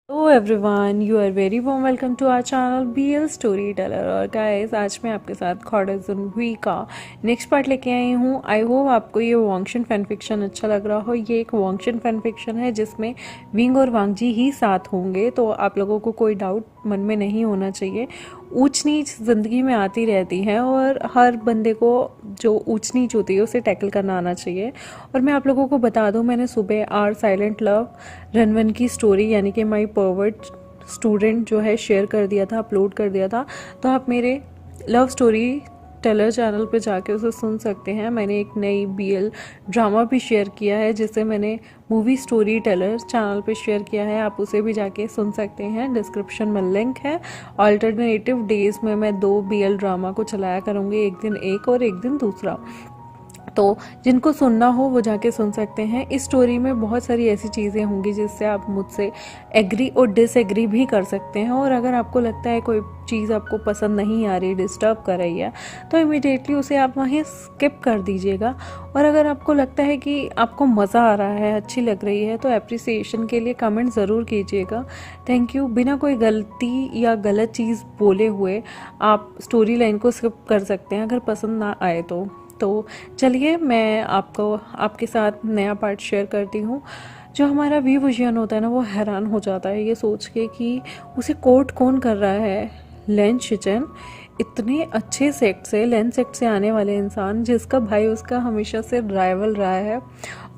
Hello everyone, you are very warm welcome to our channel BL Storyteller। और guys आज मैं आपके साथ खॉर्डजन वी का नेक्स्ट पार्ट लेके आई हूँ। आई होप आपको ये वांगशन फैन फिक्शन अच्छा लग रहा हो। ये एक वांगशन फैन फिक्शन है जिसमें विंग और वांगजी ही साथ होंगे, तो आप लोगों को कोई डाउट मन में नहीं होना चाहिए। ऊंच नीच ज़िंदगी में आती रहती है और हर बंदे को जो ऊंच नीच होती है उसे टैकल करना आना चाहिए। और मैं आप लोगों को बता दूं, मैंने सुबह आर साइलेंट लव रनवन की स्टोरी यानी कि माई परवर्ट स्टूडेंट जो है शेयर कर दिया था, अपलोड कर दिया था। तो आप मेरे लव स्टोरी टेलर चैनल पे जाके उसे सुन सकते हैं। मैंने एक नई बीएल ड्रामा भी शेयर किया है जिसे मैंने मूवी स्टोरी टेलर चैनल पे शेयर किया है, आप उसे भी जाके सुन सकते हैं। डिस्क्रिप्शन में लिंक है। अल्टरनेटिव डेज में मैं 2 बीएल ड्रामा को चलाया करूँगी, एक दिन एक और एक दिन दूसरा। तो जिनको सुनना हो वो जाके सुन सकते हैं। इस स्टोरी में बहुत सारी ऐसी चीज़ें होंगी जिससे आप मुझसे एग्री और डिसएग्री भी कर सकते हैं। और अगर आपको लगता है कोई चीज़ आपको पसंद नहीं आ रही, डिस्टर्ब कर रही है, तो इमीडिएटली उसे आप वहीं स्किप कर दीजिएगा। और अगर आपको लगता है कि आपको मज़ा आ रहा है, अच्छी लग रही है, तो अप्रिसिएशन के लिए कमेंट ज़रूर कीजिएगा। Thank you. बिना कोई गलती या गलत चीज़ बोले हुए आप स्टोरी लाइन को स्किप कर सकते हैं अगर पसंद ना आए तो चलिए मैं आपको आपके साथ नया पार्ट शेयर करती हूँ। जो हमारा वी विजन होता है ना, वो हैरान हो जाता है ये सोच के कि उसे कोर्ट कौन कर रहा है। लेन शिचन, इतने अच्छे सेक्ट से, लेन सेक्ट से आने वाले इंसान जिसका भाई उसका हमेशा से राइवल रहा है,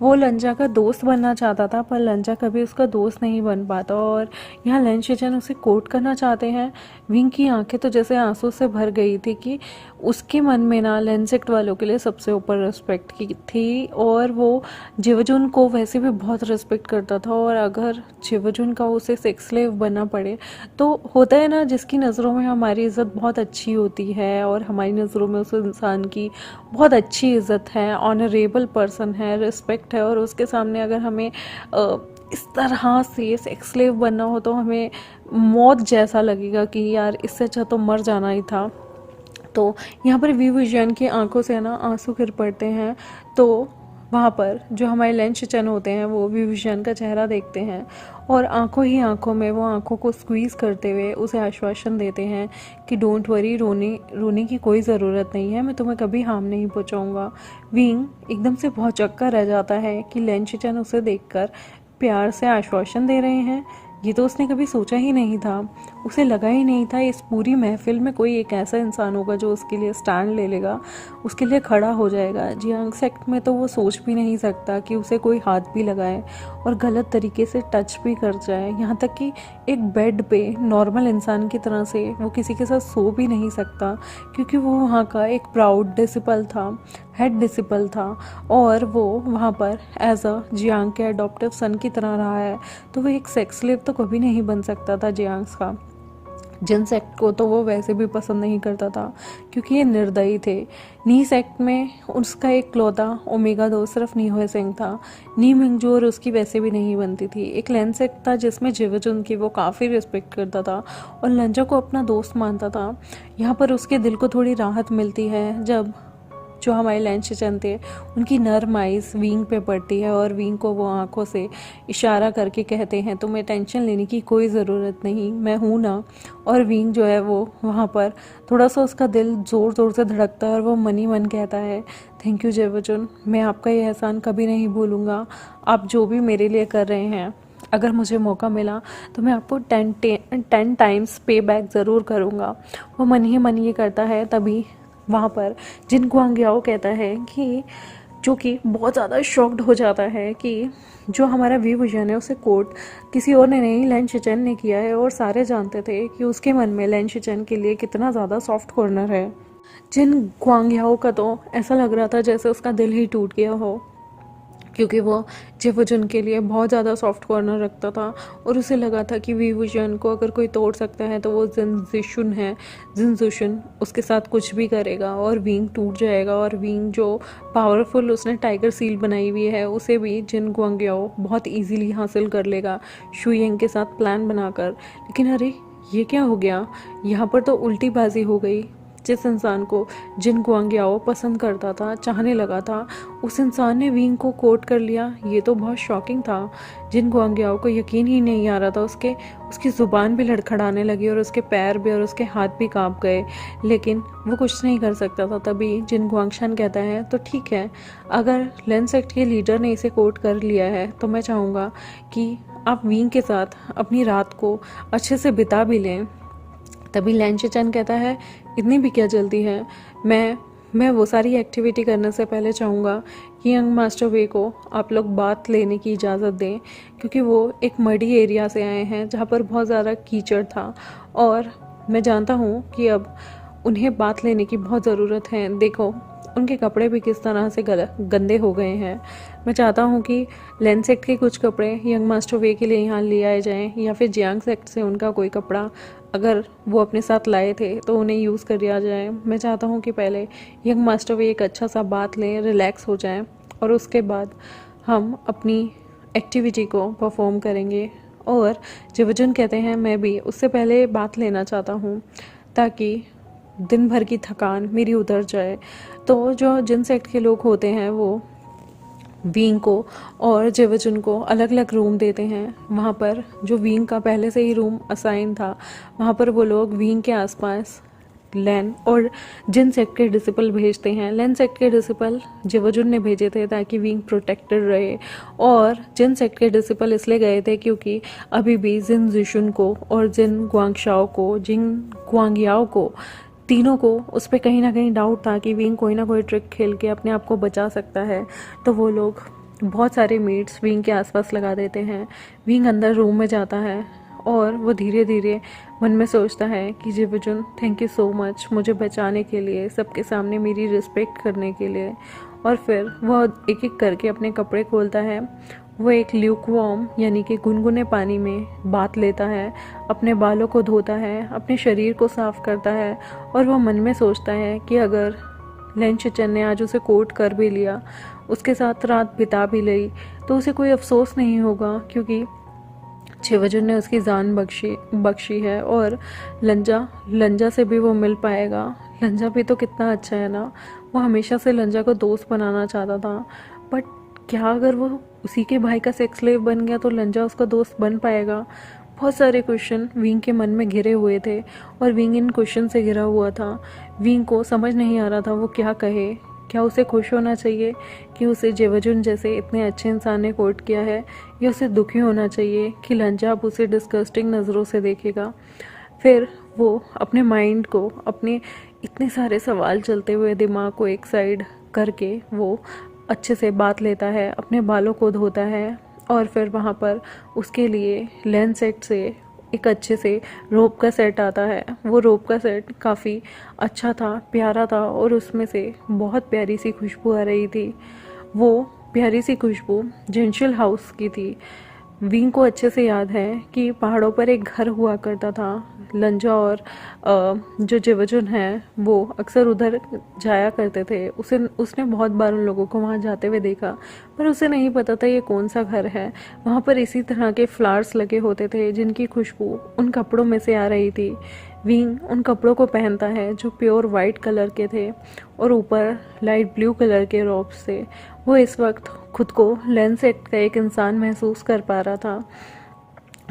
वो लंजा का दोस्त बनना चाहता था, पर लंजा कभी उसका दोस्त नहीं बन पाता। और यहाँ लेन शिचन उसे कोर्ट करना चाहते हैं। विंग की आंखें तो जैसे आंसू से भर गई थी कि उसके मन में ना लेन सेक्ट वालों के लिए सबसे ऊपर रिस्पेक्ट की थी। और वो जिवजुन को वैसे भी बहुत रिस्पेक्ट करता था, और अगर जिवजुन का उसे सेक्स स्लेव बनना पड़े तो होता है ना, जिसकी नज़रों में हमारी इज़्ज़त बहुत अच्छी होती है और हमारी नज़रों में उस इंसान की बहुत अच्छी इज़्ज़त है, ऑनरेबल पर्सन है, रिस्पेक्ट है, और उसके सामने अगर हमें इस तरह से सेक्स स्लेव बनना हो तो हमें मौत जैसा लगेगा कि यार इससे अच्छा तो मर जाना ही था। तो यहाँ पर वी विजन की आंखों से ना आंसू गिर पड़ते हैं। तो वहाँ पर जो हमारे लेन शिचन होते हैं वो वी विजन का चेहरा देखते हैं और आंखों ही आंखों में वो आंखों को स्क्वीज़ करते हुए उसे आश्वासन देते हैं कि डोंट वरी, रोने की कोई ज़रूरत नहीं है, मैं तुम्हें कभी हार्म नहीं पहुँचाऊँगा। विंग एकदम से बहुत चक्का रह जाता है कि लेन शिचन उसे देखकर प्यार से आश्वासन दे रहे हैं। ये तो उसने कभी सोचा ही नहीं था। उसे लगा ही नहीं था इस पूरी महफिल में कोई एक ऐसा इंसान होगा जो उसके लिए स्टैंड ले लेगा, उसके लिए खड़ा हो जाएगा। जियांग सेक्ट में तो वो सोच भी नहीं सकता कि उसे कोई हाथ भी लगाए और गलत तरीके से टच भी कर जाए। यहाँ तक कि एक बेड पे नॉर्मल इंसान की तरह से वो किसी के साथ सो भी नहीं सकता, क्योंकि वो वहाँ का एक प्राउड डिसिपल था, हेड डिसिपल था, और वो वहाँ पर एज अ जियांग के अडॉप्टिव सन की तरह रहा है। तो वो एक सेक्स स्लेव तो कभी नहीं बन सकता था जियांग्स का। जिन सेक्ट को तो वो वैसे भी पसंद नहीं करता था क्योंकि ये निर्दयी थे। नी सेक्ट में उसका एक क्लौता ओमेगा 2 सिर्फ नी हुए सिंह था। नी मिंगजू और उसकी वैसे भी नहीं बनती थी। एक लेन सेक्ट था जिसमें जिवजुन की वो काफ़ी रिस्पेक्ट करता था और लंजा को अपना दोस्त मानता था। यहाँ पर उसके दिल को थोड़ी राहत मिलती है जब जो हमारे लेन शिचन थे उनकी नर्म आइज़ विंग पे पड़ती है और विंग को वो आंखों से इशारा करके कहते हैं तुम्हें टेंशन लेने की कोई ज़रूरत नहीं, मैं हूँ ना। और विंग जो है वो वहाँ पर थोड़ा सा उसका दिल ज़ोर ज़ोर से धड़कता है और वो मन ही मन कहता है थैंक यू जिवजुन, मैं आपका ये एहसान कभी नहीं भूलूँगा। आप जो भी मेरे लिए कर रहे हैं, अगर मुझे मौका मिला तो मैं आपको 10 टाइम्स पे बैक ज़रूर करूँगा। वो मन ही मन ये करता है। तभी वहाँ पर जिन गुआंग्याओ कहता है कि जो कि बहुत ज़्यादा शॉक्ड हो जाता है कि जो हमारा वी विजन है उसे कोर्ट किसी और ने नहीं, लेन शिचन ने किया है। और सारे जानते थे कि उसके मन में लेन शिचन के लिए कितना ज़्यादा सॉफ्ट कॉर्नर है। जिन गुआंग्याओ का तो ऐसा लग रहा था जैसे उसका दिल ही टूट गया हो, क्योंकि वो जिवजुन के लिए बहुत ज़्यादा सॉफ्ट कॉर्नर रखता था और उसे लगा था कि वी विजन को अगर कोई तोड़ सकता है तो वो जिनजुशन है। जिनजुशन उसके साथ कुछ भी करेगा और विंग टूट जाएगा। और विंग जो पावरफुल उसने टाइगर सील बनाई हुई है उसे भी जिन गुआंग्याओ बहुत ईजीली हासिल कर लेगा शुयेंग के साथ प्लान बनाकर। लेकिन अरे ये क्या हो गया, यहाँ पर तो उल्टी बाजी हो गई। जिस इंसान को जिन गुआंगियाओ पसंद करता था, चाहने लगा था, उस इंसान ने विंग को कोर्ट कर लिया। ये तो बहुत शॉकिंग था। जिन गुआंगियाओ को यकीन ही नहीं आ रहा था, उसकी ज़ुबान भी लड़खड़ाने लगी और उसके पैर भी और उसके हाथ भी कांप गए, लेकिन वो कुछ नहीं कर सकता था। तभी जिन गुआंगशान कहता है तो ठीक है, अगर लेन सेक्ट के लीडर ने इसे कोर्ट कर लिया है तो मैं चाहूँगा कि आप विंग के साथ अपनी रात को अच्छे से बिता भी लें। तभी लैन चेचन कहता है इतनी भी क्या जल्दी है, मैं वो सारी एक्टिविटी करने से पहले चाहूँगा कि यंग मास्टर वे को आप लोग बात लेने की इजाज़त दें, क्योंकि वो एक मडी एरिया से आए हैं जहाँ पर बहुत ज़्यादा कीचड़ था और मैं जानता हूँ कि अब उन्हें बात लेने की बहुत ज़रूरत है। देखो उनके कपड़े भी किस तरह से गंदे हो गए हैं। मैं चाहता हूँ कि लेन सेक्ट के कुछ कपड़े यंग मास्टर वे के लिए यहाँ ले आए जाएँ, या फिर जियांग सेक्ट से उनका कोई कपड़ा अगर वो अपने साथ लाए थे तो उन्हें यूज़ कर दिया जाए। मैं चाहता हूँ कि पहले यंग मास्टर वे एक अच्छा सा बात लें, रिलैक्स हो जाएं और उसके बाद हम अपनी एक्टिविटी को परफॉर्म करेंगे। और जिवजुन कहते हैं मैं भी उससे पहले बात लेना चाहता हूँ ताकि दिन भर की थकान मेरी उतर जाए। तो जो जिन सेक्ट के लोग होते हैं वो विंग को और जेवजुन को अलग अलग रूम देते हैं। वहाँ पर जो विंग का पहले से ही रूम असाइन था, वहाँ पर वो लोग विंग के आसपास लैन और जिन सेक्ट के डिसिपल भेजते हैं। लैन सेक्ट के डिसिपल जेवजुन ने भेजे थे ताकि विंग प्रोटेक्टेड रहे, और जिन सेक्ट के डिसिपल इसलिए गए थे क्योंकि अभी भी जिन जिशुन को और जिन गुआंगशाओ को, जिन गुआंगियाओ को, तीनों को उस पर कहीं ना कहीं डाउट था कि विंग कोई ना कोई ट्रिक खेल के अपने आप को बचा सकता है। तो वो लोग बहुत सारे मीट्स विंग के आसपास लगा देते हैं। विंग अंदर रूम में जाता है और वो धीरे धीरे मन में सोचता है कि जिवजुन थैंक यू सो मच मुझे बचाने के लिए, सबके सामने मेरी रिस्पेक्ट करने के लिए। और फिर वह एक एक करके अपने कपड़े खोलता है। वो एक ल्यूकवार्म यानी कि गुनगुने पानी में बात लेता है, अपने बालों को धोता है, अपने शरीर को साफ करता है और वह मन में सोचता है कि अगर लैन चेचन ने आज उसे कोर्ट कर भी लिया, उसके साथ रात बिता भी ली, तो उसे कोई अफसोस नहीं होगा क्योंकि जिवजुन ने उसकी जान बख्शी है। और लंजा से भी वो मिल पाएगा। लंजा भी तो कितना अच्छा है ना। वो हमेशा से लंजा को दोस्त बनाना चाहता था, बट क्या अगर वो उसी के भाई का सेक्स स्लेव बन गया तो लंजा उसका दोस्त बन पाएगा? बहुत सारे क्वेश्चन विंग के मन में घिरे हुए थे और विंग इन क्वेश्चन से घिरा हुआ था। विंग को समझ नहीं आ रहा था वो क्या कहे। क्या उसे खुश होना चाहिए कि उसे जेवजुन जैसे इतने अच्छे इंसान ने कोर्ट किया है, या उसे दुखी होना चाहिए कि लंजा अब उसे डिस्गस्टिंग नज़रों से देखेगा? फिर वो अपने माइंड को, अपने इतने सारे सवाल चलते हुए दिमाग को एक साइड करके वो अच्छे से बात लेता है, अपने बालों को धोता है और फिर वहाँ पर उसके लिए लेन सेट से एक अच्छे से रोप का सेट आता है। वो रोप का सेट काफ़ी अच्छा था, प्यारा था और उसमें से बहुत प्यारी सी खुशबू आ रही थी। वो प्यारी सी खुशबू जेंशियल हाउस की थी। विंग को अच्छे से याद है कि पहाड़ों पर एक घर हुआ करता था। लंजा और जो जेवजुन है वो अक्सर उधर जाया करते थे। उसने बहुत बार उन लोगों को वहाँ जाते हुए देखा, पर उसे नहीं पता था ये कौन सा घर है। वहाँ पर इसी तरह के फ्लावर्स लगे होते थे जिनकी खुशबू उन कपड़ों में से आ रही थी। विंग उन कपड़ों को पहनता है जो प्योर वाइट कलर के थे और ऊपर लाइट ब्लू कलर के रोब्स से। वो इस वक्त खुद को लेन सेट का एक इंसान महसूस कर पा रहा था।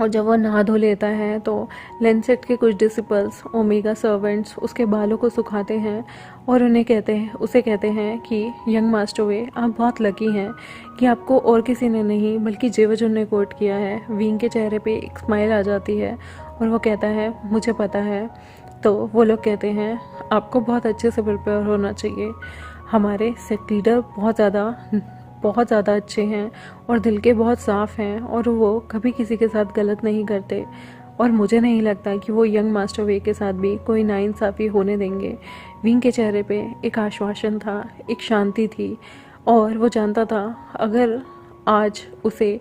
और जब वो नहा धो लेता है तो लेन सेट के कुछ डिसिपल्स, ओमेगा सर्वेंट्स उसके बालों को सुखाते हैं और उसे कहते हैं कि यंग मास्टर वे, आप बहुत लकी हैं कि आपको और किसी ने नहीं बल्कि जेवजुन ने कोर्ट किया है। विंग के चेहरे पे एक स्माइल आ जाती है और वो कहता है मुझे पता है। तो वो लोग कहते हैं आपको बहुत अच्छे से प्रिपेयर होना चाहिए। हमारे सेक्ट लीडर बहुत ज़्यादा अच्छे हैं और दिल के बहुत साफ़ हैं और वो कभी किसी के साथ गलत नहीं करते, और मुझे नहीं लगता कि वो यंग मास्टर वे के साथ भी कोई नाइंसाफ़ी होने देंगे। विंग के चेहरे पे एक आश्वासन था, एक शांति थी और वो जानता था अगर आज उसे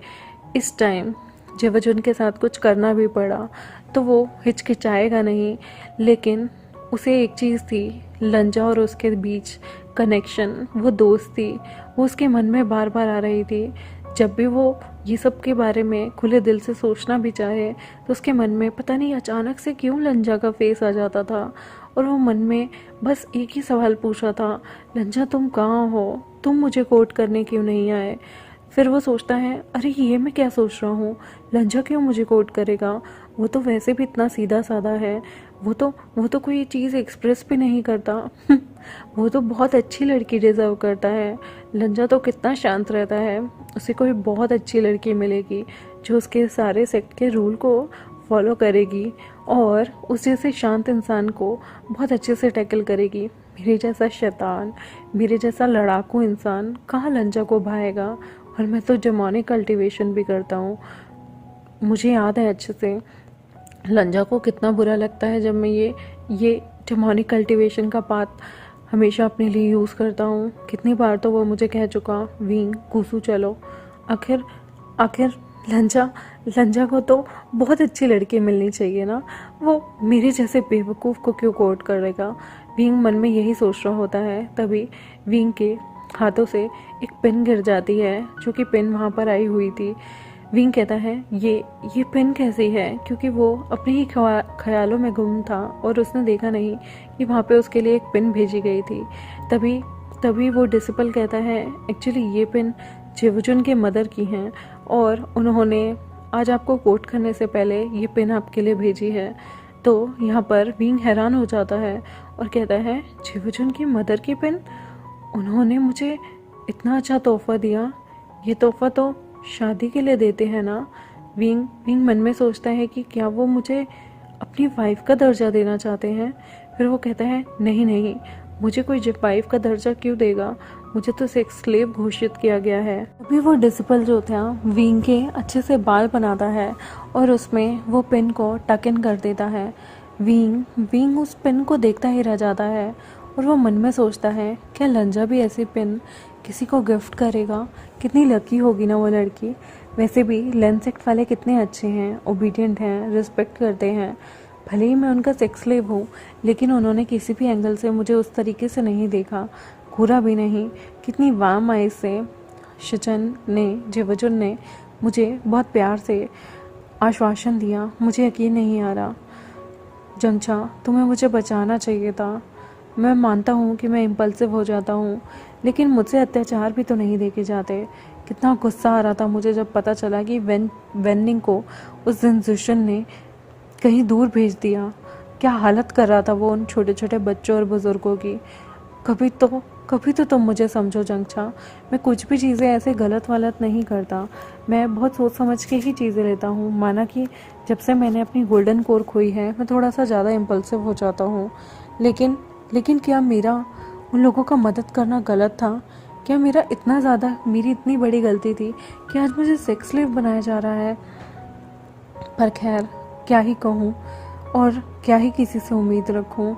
इस टाइम जेवजुन के साथ कुछ करना भी पड़ा तो वो हिचकिचाएगा नहीं। लेकिन उसे एक चीज़ थी, लंजा और उसके बीच कनेक्शन, वो दोस्ती, वो उसके मन में बार बार आ रही थी। जब भी वो ये सब के बारे में खुले दिल से सोचना भी चाहे तो उसके मन में पता नहीं अचानक से क्यों लंजा का फेस आ जाता था, और वो मन में बस एक ही सवाल पूछा था, लंजा तुम कहाँ हो, तुम मुझे कोर्ट करने क्यों नहीं आए। फिर वो सोचता है अरे ये मैं क्या सोच रहा हूँ, लंजा क्यों मुझे कोर्ट करेगा, वो तो वैसे भी इतना सीधा साधा है, वो तो कोई चीज़ एक्सप्रेस भी नहीं करता वो तो बहुत अच्छी लड़की डिज़र्व करता है, लंजा तो कितना शांत रहता है, उसे कोई बहुत अच्छी लड़की मिलेगी जो उसके सारे सेक्ट के रूल को फॉलो करेगी और उस जैसे शांत इंसान को बहुत अच्छे से टैकल करेगी। मेरे जैसा शैतान, मेरे जैसा लड़ाकू इंसान कहाँ लंजा को भाएगा। और मैं तो जमाने कल्टीवेशन भी करता हूँ। मुझे याद है अच्छे से लंजा को कितना बुरा लगता है जब मैं ये डेमोनिक कल्टीवेशन का पाथ हमेशा अपने लिए यूज़ करता हूँ। कितनी बार तो वो मुझे कह चुका, वींग कूसू चलो। आखिर आखिर लंजा को तो बहुत अच्छी लड़की मिलनी चाहिए ना, वो मेरे जैसे बेवकूफ़ को क्यों कोर्ट करेगा। वींग मन में यही सोच रहा होता है, तभी वींग के हाथों से एक पिन गिर जाती है, जो कि पिन वहाँ पर आई हुई थी। विंग कहता है ये पिन कैसी है, क्योंकि वो अपने ही ख्यालों में गुम था और उसने देखा नहीं कि वहाँ पे उसके लिए एक पिन भेजी गई थी। तभी तभी वो डिसिपल कहता है एक्चुअली ये पिन जिवजुन के मदर की हैं और उन्होंने आज आपको कोर्ट करने से पहले ये पिन आपके लिए भेजी है। तो यहाँ पर विंग हैरान हो जाता है और कहता है जिवजुन की मदर की पिन, उन्होंने मुझे इतना अच्छा तोहफा दिया, ये तोहफा तो शादी के लिए देते हैं ना। विंग मन में सोचता है कि क्या वो मुझे अपनी वाइफ का दर्जा देना चाहते हैं। फिर वो कहता है नहीं, मुझे कोई वाइफ का दर्जा क्यों देगा, मुझे तो सेक्स स्लेव घोषित किया गया है। अभी वो डिसिपल जो था विंग के अच्छे से बाल बनाता है और उसमें वो पिन को टक इन कर देता है। विंग उस पिन को देखता ही रह जाता है और वो मन में सोचता है क्या लंजा भी ऐसी पिन किसी को गिफ्ट करेगा। कितनी लकी होगी ना वो लड़की। वैसे भी लेंस सेक्ट वाले कितने अच्छे हैं, ओबीडियंट हैं, रिस्पेक्ट करते हैं। भले ही मैं उनका सेक्स स्लेव हूँ, लेकिन उन्होंने किसी भी एंगल से मुझे उस तरीके से नहीं देखा, घूरा भी नहीं। कितनी वार्म आइज से जिवजुन ने मुझे बहुत प्यार से आश्वासन दिया। मुझे यकीन नहीं आ रहा जंगचा, तुम्हें मुझे बचाना चाहिए था। मैं मानता हूँ कि मैं इम्पल्सिव हो जाता हूँ, लेकिन मुझसे अत्याचार भी तो नहीं देखे जाते। कितना गुस्सा आ रहा था मुझे जब पता चला कि वेनिंग को उस दिन जुशन ने कहीं दूर भेज दिया। क्या हालत कर रहा था वो उन छोटे छोटे बच्चों और बुज़ुर्गों की। कभी तो तुम मुझे समझो जंगचा, मैं कुछ भी चीज़ें ऐसे गलत वलत नहीं करता। मैं बहुत सोच समझ के ही चीज़ें लेता हूँ। माना कि जब से मैंने अपनी गोल्डन कोर खोई है, मैं थोड़ा सा ज़्यादा इम्पल्सिव हो जाता हूँ। लेकिन क्या मेरा उन लोगों का मदद करना गलत था? क्या मेरी इतनी बड़ी गलती थी कि आज मुझे सेक्स स्लेव बनाया जा रहा है? पर खैर, क्या ही कहूँ और क्या ही किसी से उम्मीद रखूँ।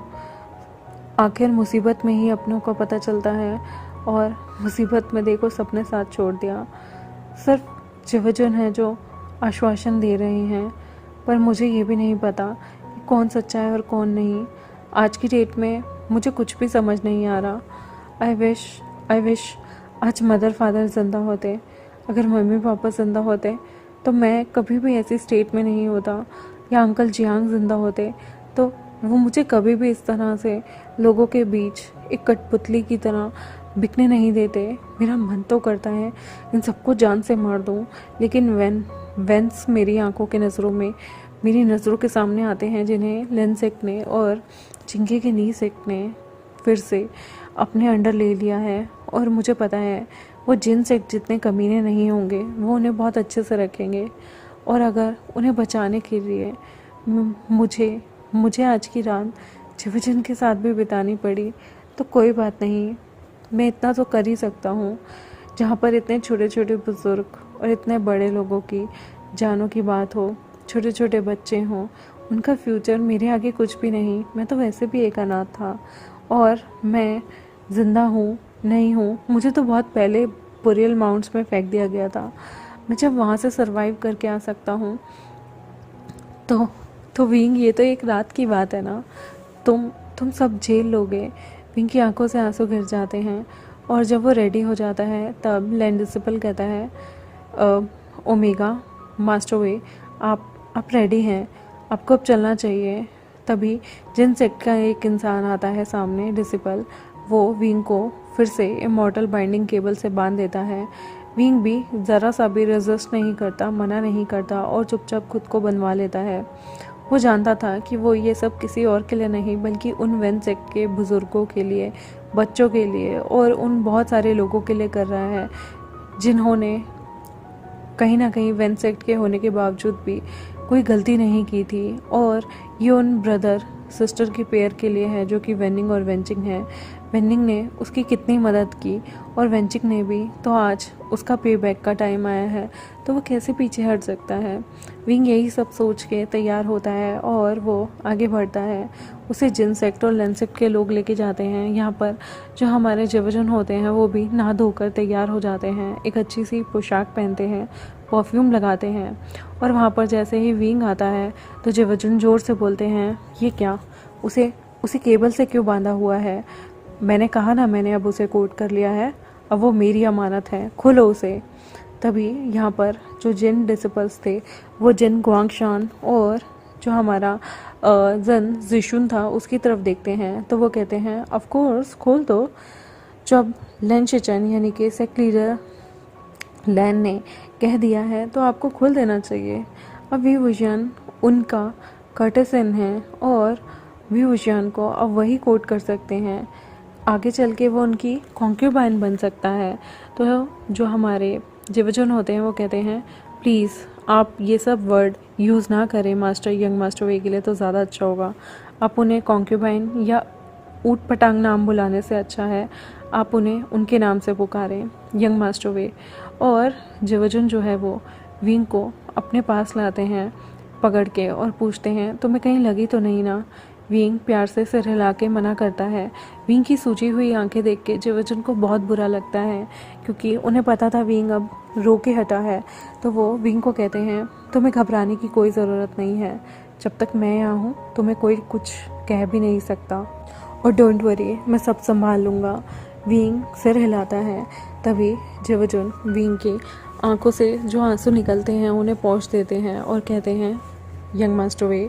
आखिर मुसीबत में ही अपनों को पता चलता है, और मुसीबत में देखो सबने साथ छोड़ दिया। सिर्फ जिवजुन है जो आश्वासन दे रहे हैं, पर मुझे ये भी नहीं पता कि कौन सच्चा है और कौन नहीं। आज की डेट में मुझे कुछ भी समझ नहीं आ रहा। आई विश आज मदर फादर ज़िंदा होते। अगर मम्मी पापा ज़िंदा होते तो मैं कभी भी ऐसी स्टेट में नहीं होता, या अंकल जियांग ज़िंदा होते तो वो मुझे कभी भी इस तरह से लोगों के बीच एक कठपुतली की तरह बिकने नहीं देते। मेरा मन तो करता है इन सबको जान से मार दूँ, लेकिन वेंस मेरी आंखों के नज़रों में, मेरी नज़रों के सामने आते हैं, जिन्हें लेंसेक ने और चिंगे के नी सेक्ट ने फिर से अपने अंडर ले लिया है। और मुझे पता है वो जिन सेक्ट जितने कमीने नहीं होंगे, वो उन्हें बहुत अच्छे से रखेंगे। और अगर उन्हें बचाने के लिए मुझे आज की रात जिवजुन के साथ भी बितानी पड़ी तो कोई बात नहीं, मैं इतना तो कर ही सकता हूँ। जहाँ पर इतने छोटे छोटे बुज़ुर्ग और इतने बड़े लोगों की जानों की बात हो, छोटे छोटे बच्चे हों, उनका फ्यूचर मेरे आगे कुछ भी नहीं। मैं तो वैसे भी एक अनाथ था, और मैं ज़िंदा हूँ नहीं हूँ, मुझे तो बहुत पहले बुरियल माउंट्स में फेंक दिया गया था। मैं जब वहाँ से सरवाइव करके आ सकता हूँ तो विंग, ये तो एक रात की बात है ना, तुम सब झेल लोगे। विंग की आंखों से आंसू गिर जाते हैं, और जब वो रेडी हो जाता है तब लैंडिसिपल कहता है ओमेगा मास्टर वे, आप रेडी हैं, आपको अब चलना चाहिए। तभी जिन सेक्ट का एक इंसान आता है सामने, डिसिपल, वो विंग को फिर से इमॉर्टल बाइंडिंग केबल से बांध देता है। विंग भी ज़रा सा भी रेजिस्ट नहीं करता, मना नहीं करता और चुपचाप खुद को बनवा लेता है। वो जानता था कि वो ये सब किसी और के लिए नहीं बल्कि उन वेन सेक्ट के बुज़ुर्गों के लिए, बच्चों के लिए और उन बहुत सारे लोगों के लिए कर रहा है जिन्होंने कहीं ना कहीं वेन सेक्ट के होने के बावजूद भी कोई गलती नहीं की थी। और ये उन ब्रदर सिस्टर की पेयर के लिए है जो कि वेनिंग और वेंचिंग है। वेनिंग ने उसकी कितनी मदद की और वेंचिंग ने भी, तो आज उसका पे बैक का टाइम आया है, तो वो कैसे पीछे हट सकता है। विंग यही सब सोच के तैयार होता है और वो आगे बढ़ता है। उसे जिन सेक्ट और लेन सेक्ट के लोग लेके जाते हैं। यहाँ पर जो हमारे जेवजन होते हैं वो भी नहा धोकर तैयार हो जाते हैं, एक अच्छी सी पोशाक पहनते हैं, परफ्यूम लगाते हैं। और वहाँ पर जैसे ही विंग आता है तो जेवजन ज़ोर से बोलते हैं, ये क्या, उसे केबल से क्यों बांधा हुआ है? मैंने कहा ना, मैंने अब उसे कोट कर लिया है, अब वो मेरी अमानत है, खोलो उसे। तभी यहाँ पर जो जिन डिसिपल्स थे वो जिन गुआंगशान और जो हमारा जन जिशुन था उसकी तरफ देखते हैं, तो वो कहते हैं ऑफ कोर्स खोल दो। जब लेन शिचन यानी कि सेक्ट लीडर लैन ने कह दिया है तो आपको खोल देना चाहिए। अब व्यूविजन उनका कर्टेसन है और व्यूविजन को अब वही कोट कर सकते हैं, आगे चल के वो उनकी कॉन्क्यूबाइन बन सकता है। तो जो हमारे जेवजन होते हैं वो कहते हैं प्लीज़ आप ये सब वर्ड यूज़ ना करें मास्टर, यंग मास्टर वे के लिए तो ज़्यादा अच्छा होगा। आप उन्हें कॉन्क्यूबाइन या ऊट पटांग नाम बुलाने से अच्छा है आप उन्हें उनके नाम से पुकारें, यंग मास्टर वे। और जेवजन जो है वो विंग को अपने पास लाते हैं पकड़ के और पूछते हैं तुम्हें कहीं लगी तो नहीं ना। विंग प्यार से सिर हिला के मना करता है। विंग की सूजी हुई आंखें देख के जेवजन को बहुत बुरा लगता है क्योंकि उन्हें पता था विंग अब रो के हटा है। तो वो विंग को कहते हैं तुम्हें घबराने की कोई ज़रूरत नहीं है, जब तक मैं यहाँ हूँ तुम्हें कोई कुछ कह भी नहीं सकता और डोंट वरी, मैं सब संभाल लूँगा। विंग सिर हिलाता है। तभी जेवजन विंग की आंखों से जो आंसू निकलते हैं उन्हें पोंछ देते हैं और कहते हैं यंग मास्टर वे,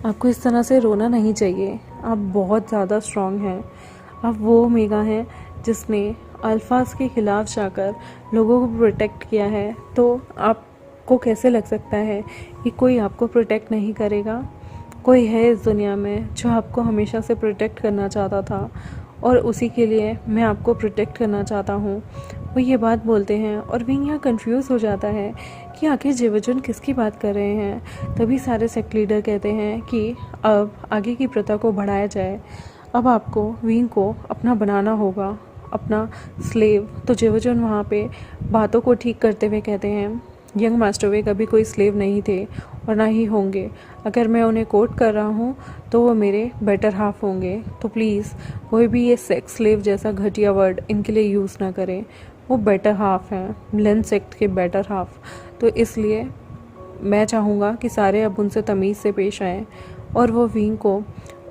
आपको इस तरह से रोना नहीं चाहिए, आप बहुत ज़्यादा स्ट्रॉन्ग हैं। आप वो मेगा हैं जिसने अल्फाज के खिलाफ जाकर लोगों को प्रोटेक्ट किया है, तो आपको कैसे लग सकता है कि कोई आपको प्रोटेक्ट नहीं करेगा? कोई है इस दुनिया में जो आपको हमेशा से प्रोटेक्ट करना चाहता था और उसी के लिए मैं आपको प्रोटेक्ट करना चाहता हूँ। वो ये बात बोलते हैं और विंग यहाँ कंफ्यूज हो जाता है कि आखिर जेवजन किसकी बात कर रहे हैं। तभी सारे सेक्ट लीडर कहते हैं कि अब आगे की प्रथा को बढ़ाया जाए, अब आपको विंग को अपना बनाना होगा, अपना स्लेव। तो जेवजन वहाँ पे बातों को ठीक करते हुए कहते हैं यंग मास्टर वे कभी कोई स्लेव नहीं थे और ना ही होंगे। अगर मैं उन्हें कोट कर रहा हूँ तो वो मेरे बेटर हाफ होंगे, तो प्लीज़ कोई भी ये सेक्स स्लेव जैसा घटिया वर्ड इनके लिए यूज़ ना करें। वो बेटर हाफ हैं, लेन सेक्ट के बेटर हाफ। तो इसलिए मैं चाहूँगा कि सारे अब उनसे तमीज़ से पेश आएँ। और वो विंग को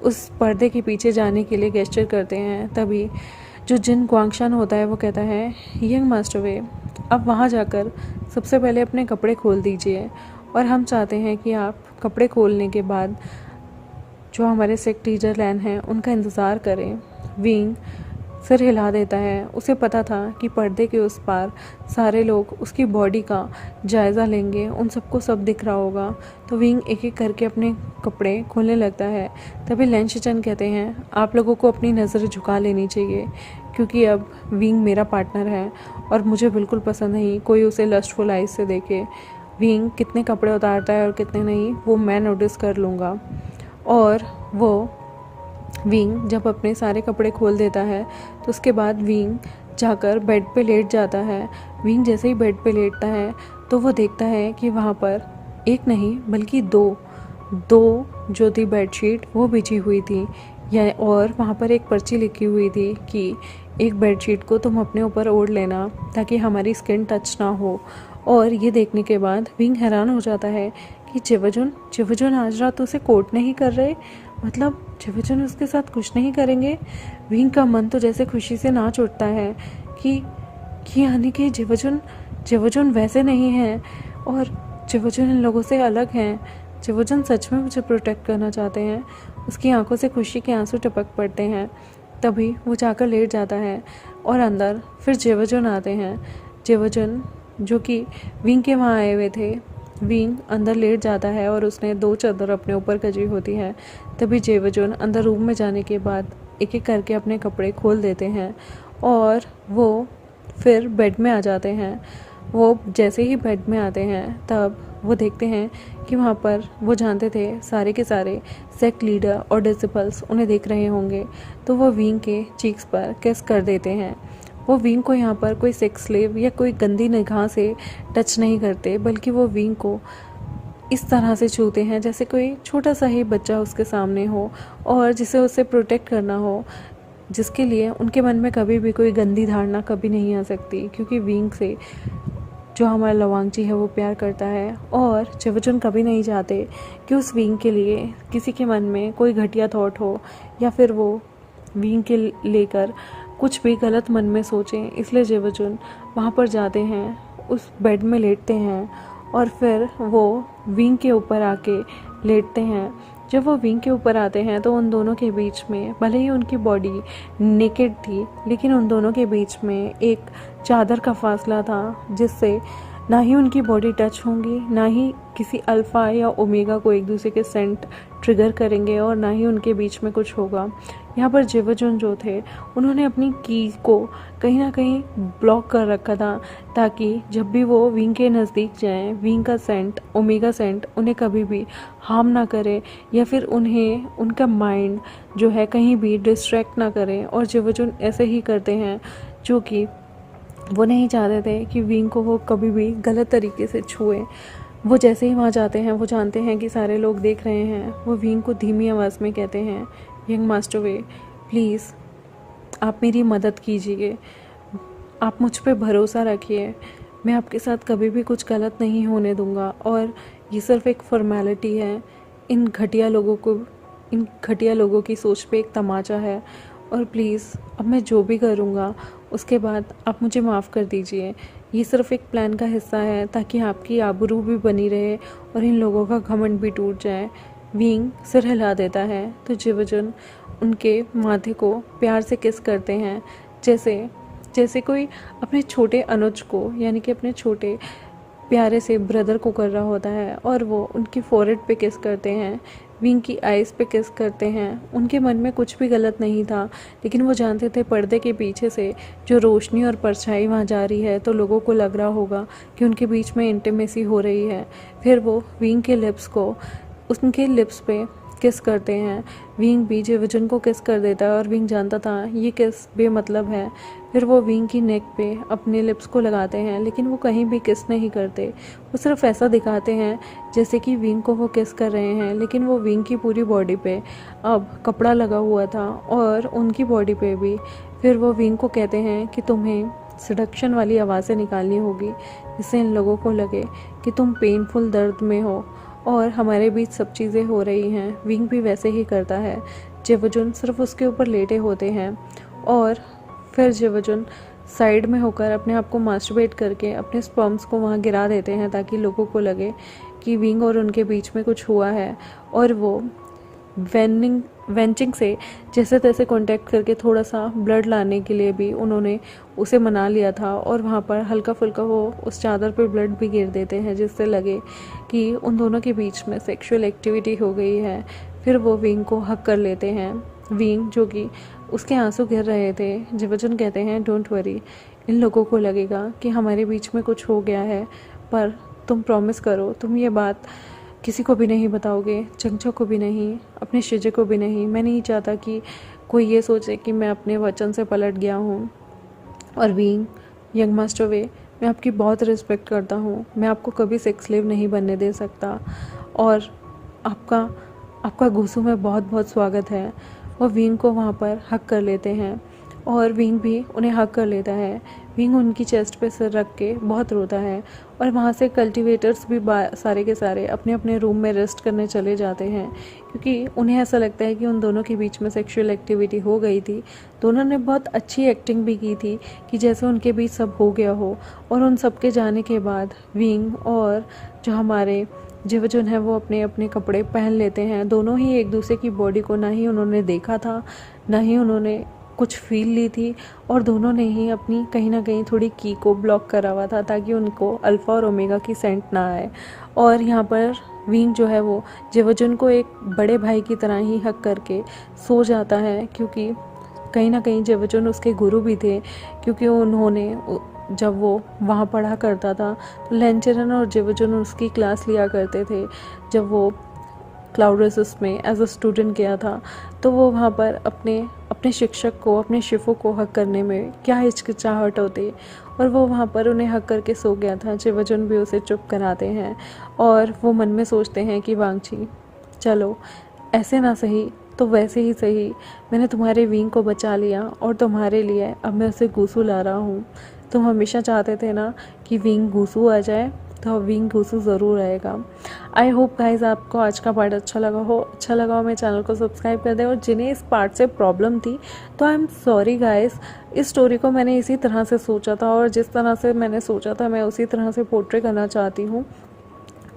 उस पर्दे के पीछे जाने के लिए गेस्चर करते हैं। तभी जो जिन गुआंगशान होता है वो कहता है यंग मास्टर वे, आप वहाँ जाकर सबसे पहले अपने कपड़े खोल दीजिए और हम चाहते हैं कि आप कपड़े खोलने के बाद जो हमारे सेक्ट लीडर लैन हैं उनका इंतज़ार करें। विंग सिर हिला देता है। उसे पता था कि पर्दे के उस पार सारे लोग उसकी बॉडी का जायज़ा लेंगे, उन सबको सब दिख रहा होगा। तो विंग एक एक करके अपने कपड़े खोलने लगता है। तभी लैन शिचन कहते हैं आप लोगों को अपनी नज़र झुका लेनी चाहिए क्योंकि अब विंग मेरा पार्टनर है और मुझे बिल्कुल पसंद नहीं कोई उसे लस्टफुल आइज से देखे। विंग कितने कपड़े उतारता है और कितने नहीं वो मैं नोटिस कर लूँगा। और वो विंग जब अपने सारे कपड़े खोल देता है तो उसके बाद विंग जाकर बेड पे लेट जाता है। विंग जैसे ही बेड पे लेटता है तो वो देखता है कि वहाँ पर एक नहीं बल्कि दो जो थी बेडशीट वो बिछी हुई थी या और वहाँ पर एक पर्ची लिखी हुई थी कि एक बेडशीट को तुम अपने ऊपर ओढ़ लेना ताकि हमारी स्किन टच ना हो। और ये देखने के बाद विंग हैरान हो जाता है कि जेवजन आज रात उसे कोट नहीं कर रहे, मतलब जेवजन उसके साथ कुछ नहीं करेंगे। विंग का मन तो जैसे खुशी से नाच उठता है कि यानी कि जेवजन जेवोजुन वैसे नहीं हैं और जेवोजुन इन लोगों से अलग हैं। जेवोजुन सच में मुझे प्रोटेक्ट करना चाहते हैं। उसकी आंखों से खुशी के आंसू टपक पड़ते हैं। तभी वो जाकर लेट जाता है और अंदर फिर जेवोजुन आते हैं। जेवोजुन जो कि विंग के वहाँ आए हुए थे, विंग अंदर लेट जाता है और उसने 2 चादर अपने ऊपर कजी होती है। तभी जेवोजुन अंदर रूम में जाने के बाद एक एक करके अपने कपड़े खोल देते हैं और वो फिर बेड में आ जाते हैं। वो जैसे ही बेड में आते हैं तब वो देखते हैं कि वहाँ पर वो जानते थे सारे के सारे सेक्ट लीडर और डिसिपल्स उन्हें देख रहे होंगे, तो वो विंग के चीक्स पर किस कर देते हैं। वो विंग को यहाँ पर कोई सेक्स स्लेव या कोई गंदी निगाह से टच नहीं करते, बल्कि वो विंग को इस तरह से छूते हैं जैसे कोई छोटा सा ही बच्चा उसके सामने हो और जिसे उससे प्रोटेक्ट करना हो, जिसके लिए उनके मन में कभी भी कोई गंदी धारणा कभी नहीं आ सकती, क्योंकि विंग से जो हमारा लवांगची है वो प्यार करता है। और जेवोजुन कभी नहीं चाहते कि उस विंग के लिए किसी के मन में कोई घटिया थॉट हो या फिर वो विंग के लेकर कुछ भी गलत मन में सोचें, इसलिए जेवोजुन वहाँ पर जाते हैं, उस बेड में लेटते हैं और फिर वो विंग के ऊपर आके लेटते हैं। जब वो विंग के ऊपर आते हैं तो उन दोनों के बीच में, भले ही उनकी बॉडी नेकेड थी, लेकिन उन दोनों के बीच में एक चादर का फासला था, जिससे ना ही उनकी बॉडी टच होंगी, ना ही किसी अल्फ़ा या ओमेगा को एक दूसरे के सेंट ट्रिगर करेंगे और ना ही उनके बीच में कुछ होगा। यहाँ पर जेवोजुन जो थे उन्होंने अपनी की को कहीं ना कहीं ब्लॉक कर रखा था, ताकि जब भी वो विंग के नज़दीक जाएं, विंग का सेंट, ओमेगा सेंट उन्हें कभी भी हार्म ना करे या फिर उन्हें उनका माइंड जो है कहीं भी डिस्ट्रैक्ट ना करें। और जेवोजुन ऐसे ही करते हैं, जो कि वो नहीं चाहते थे कि विंग को वो कभी भी गलत तरीके से छुए। वो जैसे ही वहाँ जाते हैं, वो जानते हैं कि सारे लोग देख रहे हैं। वो विंग को धीमी आवाज़ में कहते हैं, यंग मास्टर वे, प्लीज़ आप मेरी मदद कीजिए, आप मुझ पे भरोसा रखिए, मैं आपके साथ कभी भी कुछ गलत नहीं होने दूंगा और ये सिर्फ एक फॉर्मेलिटी है। इन घटिया लोगों की सोच पे एक तमाचा है और प्लीज़ अब मैं जो भी करूँगा उसके बाद आप मुझे माफ़ कर दीजिए। ये सिर्फ एक प्लान का हिस्सा है ताकि आपकी आबरू भी बनी रहे और इन लोगों का घमंड भी टूट जाए। विंग सिर हिला देता है तो जेवोजुन उनके माथे को प्यार से किस करते हैं, जैसे कोई अपने छोटे अनुज को, यानी कि अपने छोटे प्यारे से ब्रदर को कर रहा होता है, और वो उनकी फोरहेड पे किस करते हैं, विंग की आइज़ पे किस करते हैं। उनके मन में कुछ भी गलत नहीं था, लेकिन वो जानते थे पर्दे के पीछे से जो रोशनी और परछाई वहाँ जा रही है तो लोगों को लग रहा होगा कि उनके बीच में इंटीमेसी हो रही है। फिर वो विंग के लिप्स को उनके लिप्स पे किस करते हैं। विंग भी जेवोजुन को किस कर देता है और विंग जानता था ये किस बेमतलब है। फिर वो विंग की नेक पे अपने लिप्स को लगाते हैं, लेकिन वो कहीं भी किस नहीं करते। वो सिर्फ ऐसा दिखाते हैं जैसे कि विंग को वो किस कर रहे हैं, लेकिन वो विंग की पूरी बॉडी पे अब कपड़ा लगा हुआ था और उनकी बॉडी पे भी। फिर वो विंग को कहते हैं कि तुम्हें सडक्शन वाली आवाज़ें निकालनी होगी, जिससे इन लोगों को लगे कि तुम पेनफुल दर्द में हो और हमारे बीच सब चीज़ें हो रही हैं। विंग भी वैसे ही करता है। जेवोजुन सिर्फ उसके ऊपर लेटे होते हैं और फिर जेवोजुन साइड में होकर अपने आप को मास्टरबेट करके अपने स्पर्म्स को वहाँ गिरा देते हैं, ताकि लोगों को लगे कि विंग और उनके बीच में कुछ हुआ है। और वो वेंचिंग से जैसे तैसे कांटेक्ट करके थोड़ा सा ब्लड लाने के लिए भी उन्होंने उसे मना लिया था, और वहाँ पर हल्का फुल्का वो उस चादर पे ब्लड भी गिर देते हैं, जिससे लगे कि उन दोनों के बीच में सेक्सुअल एक्टिविटी हो गई है। फिर वो विंग को हक कर लेते हैं। विंग जो कि उसके आंसू गिर रहे थे, जेवोजुन कहते हैं डोंट वरी, इन लोगों को लगेगा कि हमारे बीच में कुछ हो गया है, पर तुम प्रॉमिस करो तुम ये बात किसी को भी नहीं बताओगे, चंचो को भी नहीं, अपने शिजे को भी नहीं। मैं नहीं चाहता कि कोई ये सोचे कि मैं अपने वचन से पलट गया हूँ। और विंग, यंग मास्टर वे, मैं आपकी बहुत रिस्पेक्ट करता हूँ, मैं आपको कभी सेक्स स्लेव नहीं बनने दे सकता, और आपका गुस्सू में बहुत बहुत स्वागत है। और विंग को वहाँ पर हक कर लेते हैं और विंग भी उन्हें हक कर लेता है। विंग उनकी चेस्ट पे सिर रख के बहुत रोता है और वहाँ से कल्टीवेटर्स भी सारे के सारे अपने अपने रूम में रेस्ट करने चले जाते हैं, क्योंकि उन्हें ऐसा लगता है कि उन दोनों के बीच में सेक्सुअल एक्टिविटी हो गई थी। दोनों ने बहुत अच्छी एक्टिंग भी की थी कि जैसे उनके बीच सब हो गया हो। और उन सब के जाने के बाद विंग और जो हमारे जिवजुन है वो अपने अपने कपड़े पहन लेते हैं। दोनों ही एक दूसरे की बॉडी को ना ही उन्होंने देखा था, ना ही उन्होंने कुछ फील ली थी, और दोनों ने ही अपनी कहीं ना कहीं थोड़ी की को ब्लॉक करा हुआ था ताकि उनको अल्फ़ा और ओमेगा की सेंट ना आए। और यहाँ पर विंग जो है वो जिवजुन को एक बड़े भाई की तरह ही हक करके सो जाता है, क्योंकि कहीं ना कहीं जिवजुन उसके गुरु भी थे, क्योंकि उन्होंने जब वो वहाँ पढ़ा करता था तो लेंचरन और जिवजुन उसकी क्लास लिया करते थे। जब वो क्लाउड रेसिस में एज अ स्टूडेंट गया था तो वो वहाँ पर अपने अपने शिक्षक को, अपने शिफो को हक करने में क्या हिचकिचाहट होती, और वो वहाँ पर उन्हें हक करके सो गया था। जिवजुन भी उसे चुप कराते हैं और वो मन में सोचते हैं कि वांगची, चलो ऐसे ना सही तो वैसे ही सही, मैंने तुम्हारे विंग को बचा लिया और तुम्हारे लिए अब मैं उसे गूसू ला रहा हूँ। तुम हमेशा चाहते थे ना कि विंग गूसू आ जाए, तो विंग गूसू ज़रूर आएगा। आई होप गाइज आपको आज का पार्ट अच्छा लगा हो मेरे चैनल को सब्सक्राइब कर दें। और जिन्हें इस पार्ट से प्रॉब्लम थी तो आई एम सॉरी गाइज, इस स्टोरी को मैंने इसी तरह से सोचा था और जिस तरह से मैंने सोचा था मैं उसी तरह से पोर्ट्रे करना चाहती हूँ।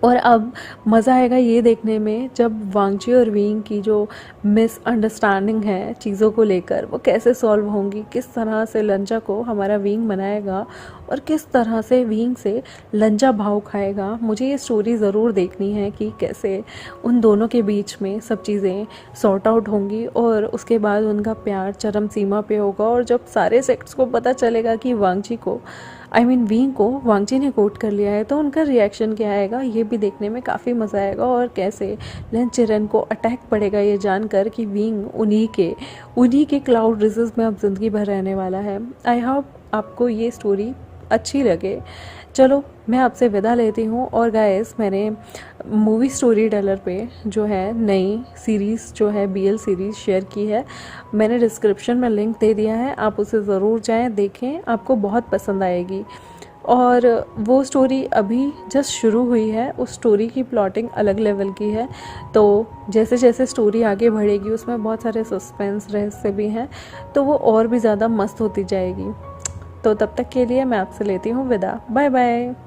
और अब मज़ा आएगा ये देखने में जब वांगची और विंग की जो मिसअंडरस्टैंडिंग है चीज़ों को लेकर वो कैसे सॉल्व होंगी, किस तरह से लंजा को हमारा विंग मनाएगा और किस तरह से विंग से लंजा भाव खाएगा। मुझे ये स्टोरी ज़रूर देखनी है कि कैसे उन दोनों के बीच में सब चीज़ें सॉर्ट आउट होंगी और उसके बाद उनका प्यार चरम सीमा पे होगा। और जब सारे सेक्ट्स को पता चलेगा कि वांगची को विंग को वांगची ने कोट कर लिया है तो उनका रिएक्शन क्या आएगा, ये भी देखने में काफ़ी मज़ा आएगा। और कैसे लेंचरन को अटैक पड़ेगा ये जानकर कि विंग उन्हीं के क्लाउड रेसेस में अब ज़िंदगी भर रहने वाला है। आई होप आपको ये स्टोरी अच्छी लगे। चलो मैं आपसे विदा लेती हूँ। और गाइस, मैंने मूवी स्टोरी टेलर पे जो है नई सीरीज़ जो है BL सीरीज़ शेयर की है, मैंने डिस्क्रिप्शन में लिंक दे दिया है, आप उसे ज़रूर जाएं देखें, आपको बहुत पसंद आएगी। और वो स्टोरी अभी जस्ट शुरू हुई है, उस स्टोरी की प्लॉटिंग अलग लेवल की है, तो जैसे जैसे स्टोरी आगे बढ़ेगी उसमें बहुत सारे सस्पेंस रहस्य भी हैं, तो वो और भी ज़्यादा मस्त होती जाएगी। तो तब तक के लिए मैं आपसे लेती हूँ विदा। Bye bye.